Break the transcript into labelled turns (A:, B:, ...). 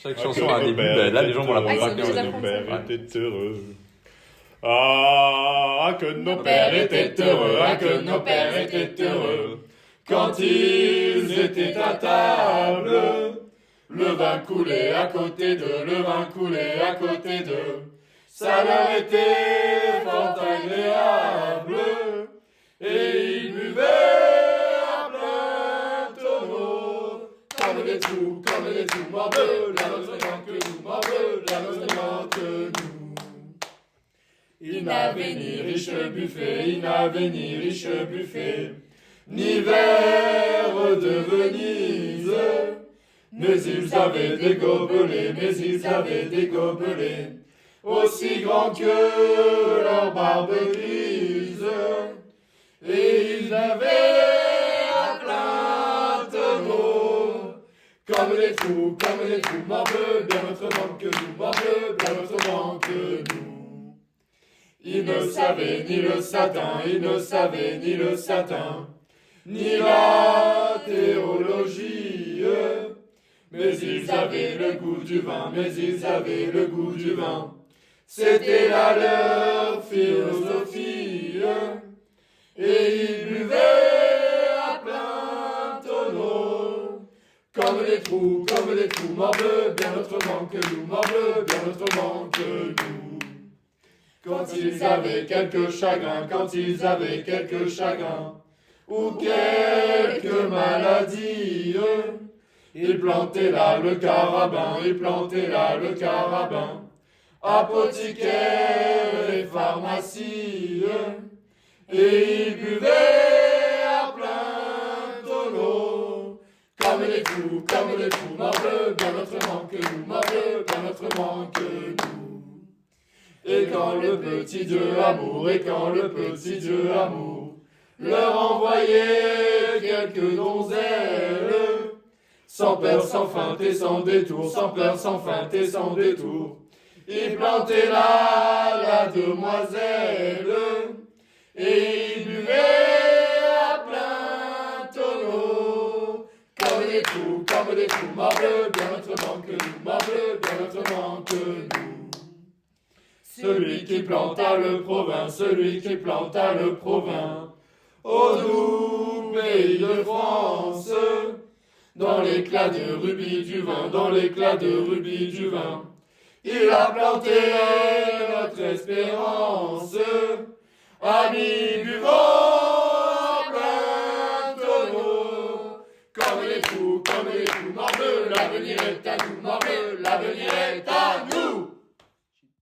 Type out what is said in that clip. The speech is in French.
A: Chaque chanson a un début, ben là les gens vont la
B: Ah,
A: prendre.
B: c'est obligé
C: nos
B: d'apprendre
C: pères
A: ça.
C: étaient heureux. Ah, que nos pères étaient heureux, ah, que nos pères étaient heureux. Quand ils étaient à table, le vin coulait à côté d'eux, le vin coulait à côté d'eux. Ça leur était fort agréable, et ils buvaient à plein tonneau. Comme les trous morveux, la nôtre que nous, morveux, la nôtre que nous. Ils n'avaient ni riche buffet, ils n'avaient ni riche buffet, ni verre de Venise. Mais ils avaient des gobelets, mais ils avaient des gobelets, aussi grands que leur barbe grise. Et ils avaient à plein tonneau, comme les trous morveux, bien autrement que nous, morveux, bien autrement que nous. Ils ne savaient ni le satin, ils ne savaient ni le satin, ni la théologie. Mais ils avaient le goût du vin, mais ils avaient le goût du vin. C'était là leur philosophie. Et ils buvaient à plein tonneau, comme les trous morveux, bien autrement que nous, morveux, bien autrement que nous. Quand ils avaient quelques chagrins, quand ils avaient quelques chagrins, ou quelques maladies, ils plantaient là le carabin, ils plantaient là le carabin, apothicaires et pharmacies, et ils buvaient à plein tonneau, comme les trous morveux, bien autrement que nous, morveux, bien autrement que nous. Et quand le petit Dieu amour, et quand le petit Dieu amour leur envoyait quelques donzelles, sans peur, sans feinte et sans détour, sans peur, sans feinte et sans détour, il plantait là la demoiselle, et il buvait à plein tonneau, comme les trous morveux, bien autrement que nous, morveux, bien autrement que nous. Celui qui planta le provin, celui qui planta le provin, au doux pays de France, dans l'éclat de rubis du vin, dans l'éclat de rubis du vin, il a planté notre espérance, amis buvons à plein tonneau, comme les trous morveux, l'avenir est à nous, morveux, l'avenir est à nous.